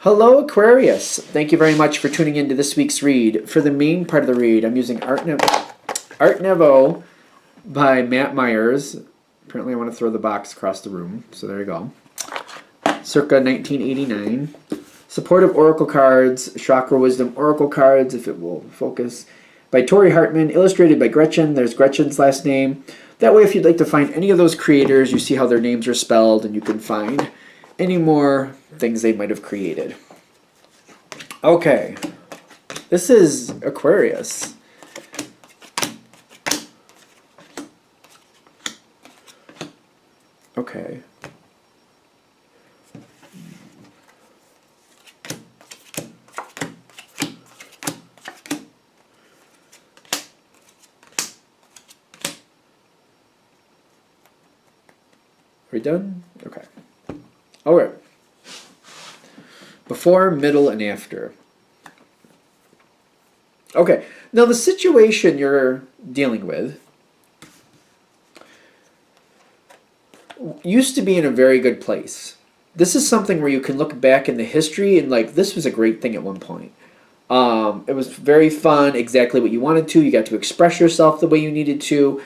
Hello, Aquarius. Thank you very much for tuning into this week's read. For the main part of the read, I'm using Art Nouveau by Matt Myers. Apparently, I want to throw the box across the room, so there you go. Circa 1989. Supportive Oracle Cards, Chakra Wisdom Oracle Cards, if it will focus, by Tori Hartman, illustrated by Gretchen. There's Gretchen's last name. That way, if you'd like to find any of those creators, you see how their names are spelled, and you can find any more things they might have created. Okay, this is Aquarius. Okay. Are we done? Okay. All right. Before, middle, and after. Okay. Now, the situation you're dealing with used to be in a very good place. This is something where you can look back in the history and like, this was a great thing at one point. It was very fun, exactly what you wanted to. You got to express yourself the way you needed to.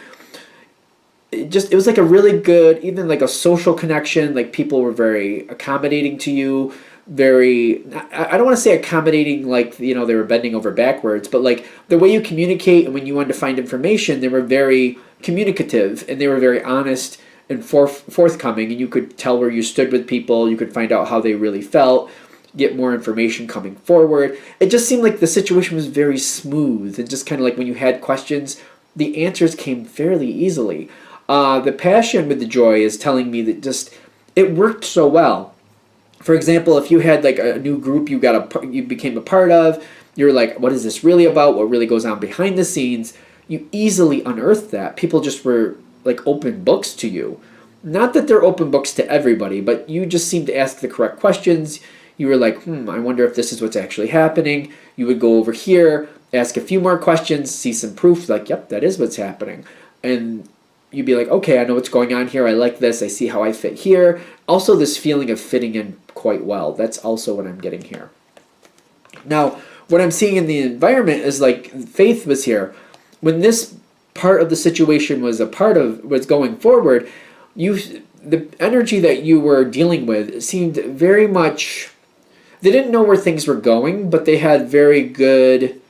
It was like a really good, even like a social connection. Like people were very accommodating to you. I don't want to say accommodating like, they were bending over backwards, but like the way you communicate and when you wanted to find information, they were very communicative and they were very honest and forthcoming, and you could tell where you stood with people. You could find out how they really felt, get more information coming forward. It just seemed like the situation was very smooth, and just kind of like when you had questions, the answers came fairly easily. The passion with the joy is telling me that just it worked so well. For example, if you had like a new group you became a part of, you're like, what is this really about? What really goes on behind the scenes? You easily unearthed that. People just were like open books to you. Not that they're open books to everybody, but you just seemed to ask the correct questions. You were like, I wonder if this is what's actually happening. You would go over here, ask a few more questions, see some proof, like, yep, that is what's happening. And you'd be like, okay, I know what's going on here. I like this. I see how I fit here. Also, this feeling of fitting in quite well. That's also what I'm getting here. Now, what I'm seeing in the environment is like faith was here. When this part of the situation was going forward, the energy that you were dealing with seemed very much, they didn't know where things were going, but they had very good,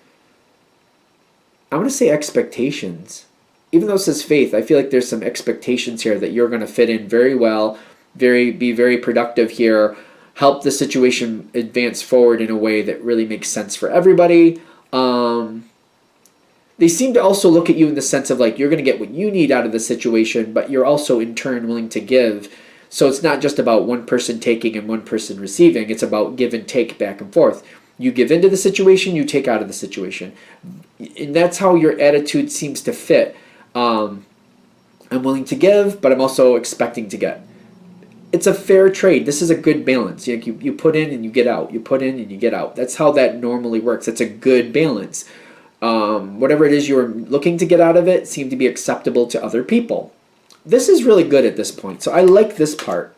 I want to say expectations. Even though it says faith, I feel like there's some expectations here that you're going to fit in very well, be very productive here, help the situation advance forward in a way that really makes sense for everybody. They seem to also look at you in the sense of like you're going to get what you need out of the situation, but you're also in turn willing to give. So it's not just about one person taking and one person receiving. It's about give and take back and forth. You give into the situation, you take out of the situation. And that's how your attitude seems to fit. I'm willing to give, but I'm also expecting to get. It's a fair trade. This is a good balance. You put in and you get out. You put in and you get out. That's how that normally works. It's a good balance. Whatever it is you're looking to get out of it seemed to be acceptable to other people. This is really good at this point. So I like this part.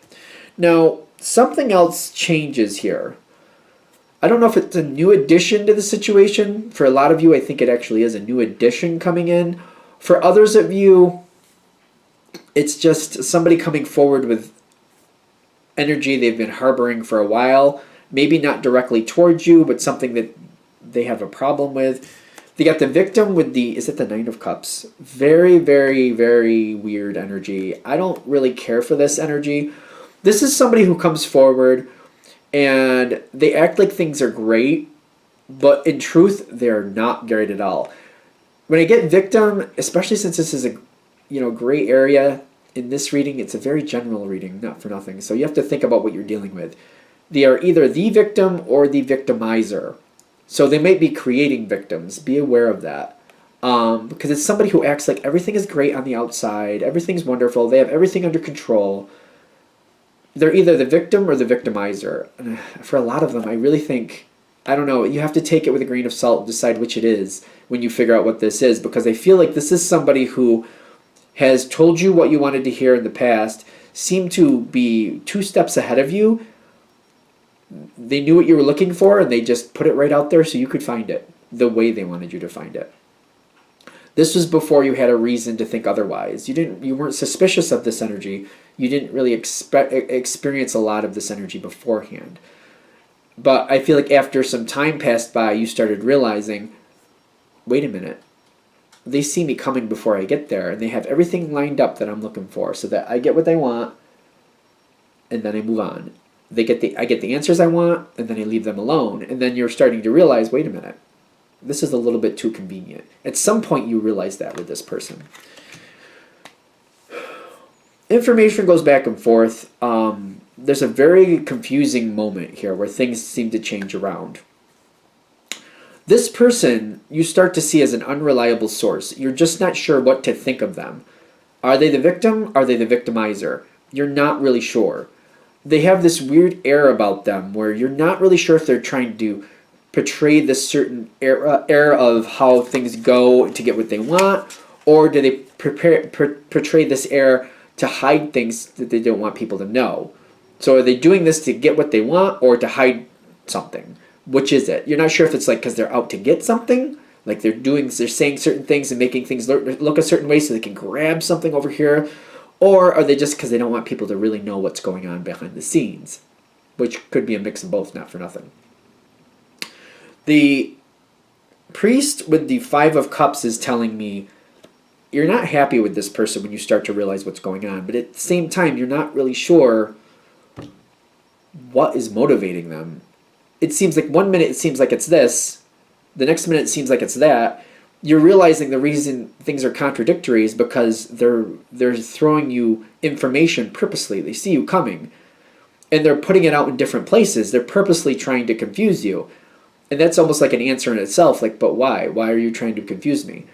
Now, something else changes here. I don't know if it's a new addition to the situation. For a lot of you, I think it actually is a new addition coming in. For others of you, it's just somebody coming forward with energy they've been harboring for a while. Maybe not directly towards you, but something that they have a problem with. They got the victim with is it the Nine of Cups? Very, very, very weird energy. I don't really care for this energy. This is somebody who comes forward and they act like things are great, but in truth, they're not great at all. When I get victim, especially since this is a gray area in this reading, it's a very general reading, not for nothing. So you have to think about what you're dealing with. They are either the victim or the victimizer. So they might be creating victims. Be aware of that. Because it's somebody who acts like everything is great on the outside. Everything's wonderful. They have everything under control. They're either the victim or the victimizer. And for a lot of them, I really think, I don't know, you have to take it with a grain of salt and decide which it is when you figure out what this is. Because I feel like this is somebody who has told you what you wanted to hear in the past, seem to be 2 steps ahead of you, They knew what you were looking for, and they just put it right out there so you could find it the way they wanted you to find it. This was before you had a reason to think otherwise. You weren't suspicious of this energy. You didn't really experience a lot of this energy beforehand. But I feel like after some time passed by, you started realizing, wait a minute, they see me coming before I get there, and they have everything lined up that I'm looking for, so that I get what they want, and then I move on. I get the answers I want, and then I leave them alone. And then you're starting to realize, wait a minute, this is a little bit too convenient. At some point, you realize that with this person. Information goes back and forth. There's a very confusing moment here where things seem to change around. This person you start to see as an unreliable source. You're just not sure what to think of them. Are they the victim? Are they the victimizer? You're not really sure. They have this weird air about them where you're not really sure if they're trying to portray this certain air of how things go to get what they want, or do they portray this air to hide things that they don't want people to know. So are they doing this to get what they want or to hide something? Which is it? You're not sure if it's like because they're out to get something, like they're saying certain things and making things look a certain way so they can grab something over here, or are they just because they don't want people to really know what's going on behind the scenes, which could be a mix of both, not for nothing. The priest with the 5 of Cups is telling me you're not happy with this person when you start to realize what's going on, but at the same time, you're not really sure what is motivating them. It seems like 1 minute it seems like it's this, the next minute it seems like it's that. You're realizing the reason things are contradictory is because they're throwing you information purposely. They see you coming, and they're putting it out in different places. They're purposely trying to confuse you. And that's almost like an answer in itself, like, but why? Why are you trying to confuse me?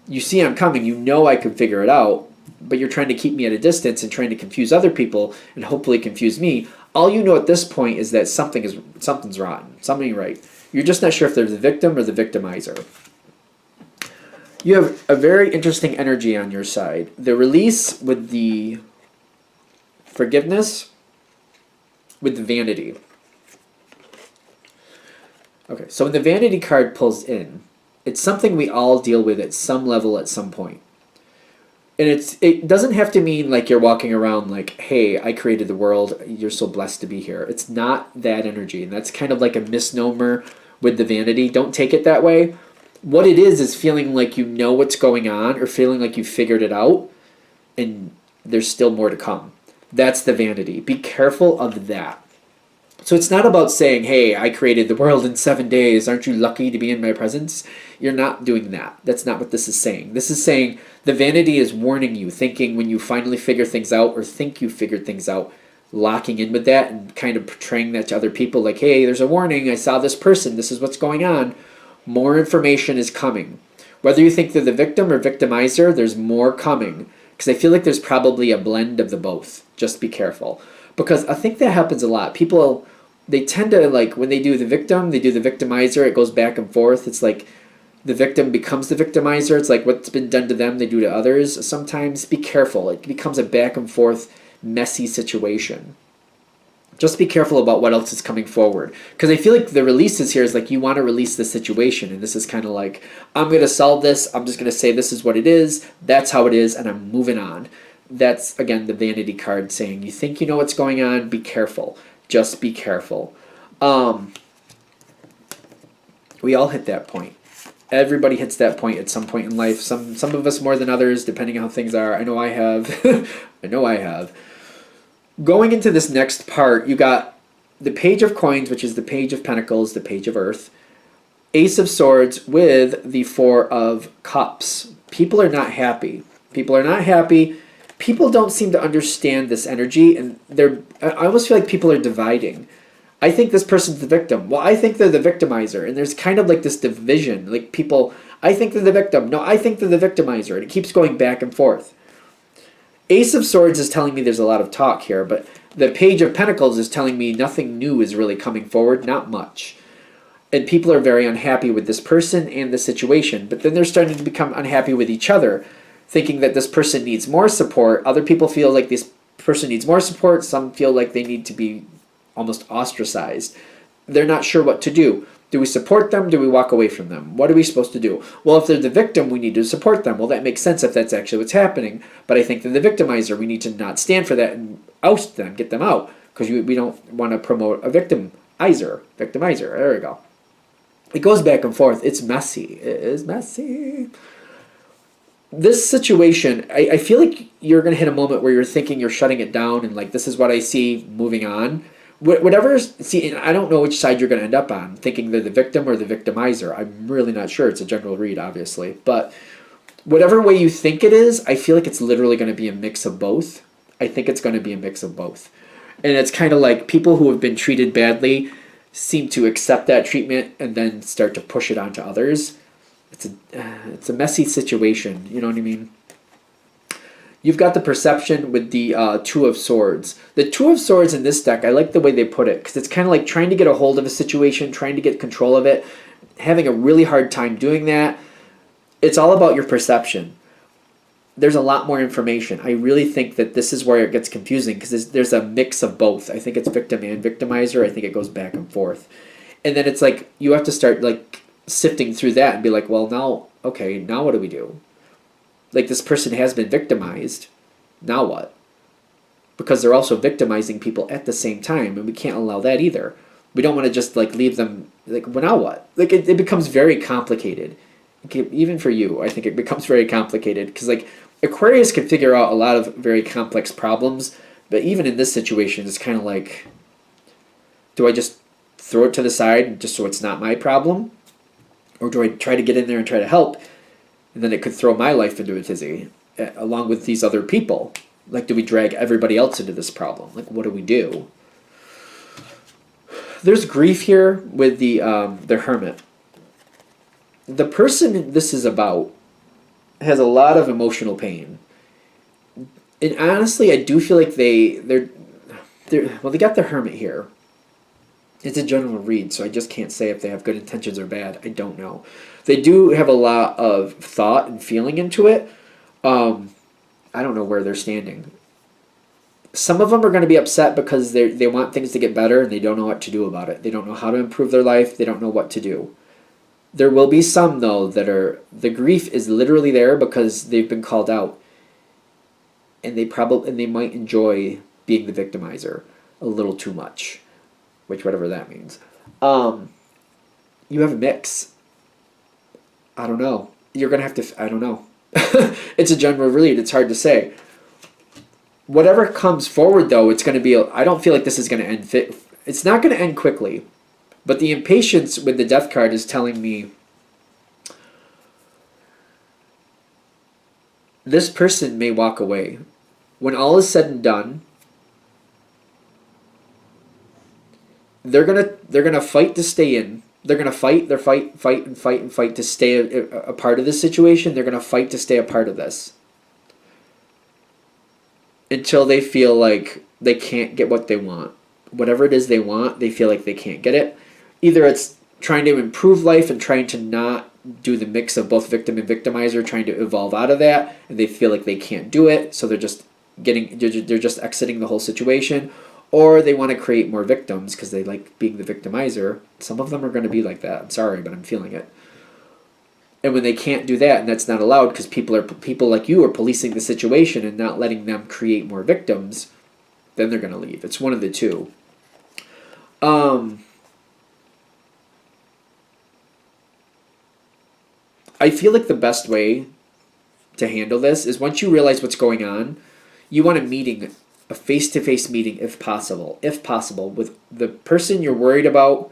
You see I'm coming, you know I can figure it out, but you're trying to keep me at a distance and trying to confuse other people and hopefully confuse me. All you know at this point is that something's rotten, something ain't right. You're just not sure if they're the victim or the victimizer. You have a very interesting energy on your side. The release with the forgiveness with the vanity. Okay, so when the vanity card pulls in, it's something we all deal with at some level at some point. And it doesn't have to mean like you're walking around like, hey, I created the world, you're so blessed to be here. It's not that energy, and that's kind of like a misnomer with the vanity. Don't take it that way. What it is feeling like you know what's going on or feeling like you figured it out and there's still more to come. That's the vanity. Be careful of that. So it's not about saying, hey, I created the world in 7 days. Aren't you lucky to be in my presence? You're not doing that. That's not what this is saying. This is saying the vanity is warning you, thinking when you finally figure things out or think you figured things out, locking in with that and kind of portraying that to other people like, hey, there's a warning. I saw this person. This is what's going on. More information is coming. Whether you think they're the victim or victimizer, there's more coming. Because I feel like there's probably a blend of the both. Just be careful. Because I think that happens a lot. People, they tend to, like, when they do the victim, they do the victimizer. It goes back and forth. It's like the victim becomes the victimizer. It's like what's been done to them, they do to others. Sometimes be careful. It becomes a back and forth, messy situation. Just be careful about what else is coming forward. Because I feel like the releases here is like you want to release the situation. And this is kind of like, I'm going to solve this. I'm just going to say this is what it is. That's how it is. And I'm moving on. That's, again, the vanity card saying, you think you know what's going on? Be careful. Just be careful. We all hit that point. Everybody hits that point at some point in life. Some of us more than others, depending on how things are. I know I have. I know I have. Going into this next part, you got the Page of Coins, which is the Page of Pentacles, the Page of Earth, Ace of Swords with the 4 of Cups. People are not happy. People are not happy. People don't seem to understand this energy, and I almost feel like people are dividing. I think this person's the victim. Well, I think they're the victimizer, and there's kind of like this division. Like people, I think they're the victim. No, I think they're the victimizer, and it keeps going back and forth. Ace of Swords is telling me there's a lot of talk here, but the Page of Pentacles is telling me nothing new is really coming forward, not much. And people are very unhappy with this person and the situation, but then they're starting to become unhappy with each other, thinking that this person needs more support. Other people feel like this person needs more support. Some feel like they need to be almost ostracized. They're not sure what to do. Do we support them? Do we walk away from them? What are we supposed to do? Well, if they're the victim, we need to support them. Well, that makes sense if that's actually what's happening. But I think they're the victimizer. We need to not stand for that and oust them, get them out, because we don't want to promote a victimizer. Victimizer. There we go. It goes back and forth. It's messy. It is messy. This situation, I feel like you're going to hit a moment where you're thinking you're shutting it down and like, this is what I see, moving on. Whatever, see, I don't know which side you're going to end up on, thinking they're the victim or the victimizer. I'm really not sure. It's a general read, obviously. But whatever way you think it is, I feel like it's literally going to be a mix of both. I think it's going to be a mix of both. And it's kind of like people who have been treated badly seem to accept that treatment and then start to push it onto others. It's a messy situation, you know what I mean? You've got the perception with the Two of Swords. The Two of Swords in this deck, I like the way they put it, because it's kind of like trying to get a hold of a situation, trying to get control of it, having a really hard time doing that. It's all about your perception. There's a lot more information. I really think that this is where it gets confusing, because there's a mix of both. I think it's victim and victimizer. I think it goes back and forth. And then it's like, you have to start like sifting through that and be like, well, now, okay, now what do we do? Like, this person has been victimized. Now what? Because they're also victimizing people at the same time, and we can't allow that either. We don't want to just like leave them like, well, now what? Like, it becomes very complicated. Even for you, I think it becomes very complicated, because like Aquarius can figure out a lot of very complex problems, but even in this situation, it's kind of like, do I just throw it to the side just so it's not my problem? Or do I try to get in there and try to help? And then it could throw my life into a tizzy, along with these other people. Like, do we drag everybody else into this problem? Like, what do we do? There's grief here with the Hermit. The person this is about has a lot of emotional pain. And honestly, I do feel like they got the Hermit here. It's a general read, so I just can't say if they have good intentions or bad. I don't know. They do have a lot of thought and feeling into it. I don't know where they're standing. Some of them are going to be upset because they want things to get better and they don't know what to do about it. They don't know how to improve their life. They don't know what to do. There will be some, though, that are... The grief is literally there because they've been called out. And they might enjoy being the victimizer a little too much. Which, whatever that means. You have a mix. I don't know. You're going to have to... I don't know. It's a general read. It's hard to say. Whatever comes forward, though, it's going to be... I don't feel like this is going to end... It's not going to end quickly. But the impatience with the Death card is telling me... This person may walk away. When all is said and done... They're gonna fight to stay in. They're gonna fight to stay a part of this situation. They're gonna fight to stay a part of this until they feel like they can't get what they want. Whatever it is they want, they feel like they can't get it. Either it's trying to improve life and trying to not do the mix of both victim and victimizer, trying to evolve out of that, and they feel like they can't do it, so they're just exiting the whole situation. Or they want to create more victims because they like being the victimizer. Some of them are going to be like that. I'm sorry, but I'm feeling it. And when they can't do that, and that's not allowed because people like you are policing the situation and not letting them create more victims, then they're going to leave. It's one of the two. I feel like the best way to handle this is once you realize what's going on, you want a face-to-face meeting if possible, with the person you're worried about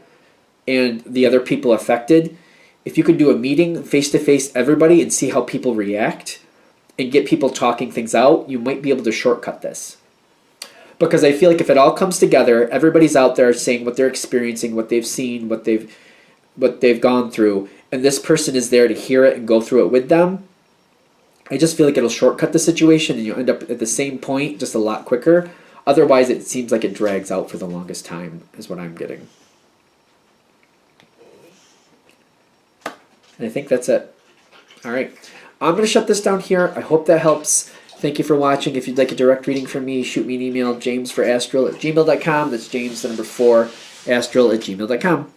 and the other people affected. If you could do a meeting face-to-face, everybody, and see how people react and get people talking things out, you might be able to shortcut this. Because I feel like if it all comes together, everybody's out there saying what they're experiencing, what they've seen, what they've gone through, and this person is there to hear it and go through it with them, I just feel like it'll shortcut the situation and you'll end up at the same point just a lot quicker. Otherwise, it seems like it drags out for the longest time, is what I'm getting. And I think that's it. All right. I'm going to shut this down here. I hope that helps. Thank you for watching. If you'd like a direct reading from me, shoot me an email, jamesforastral@gmail.com. That's James, the number 4, astral@gmail.com.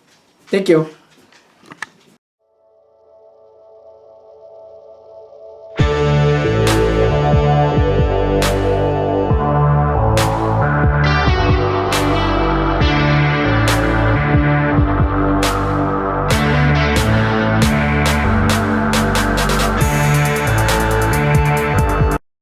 Thank you.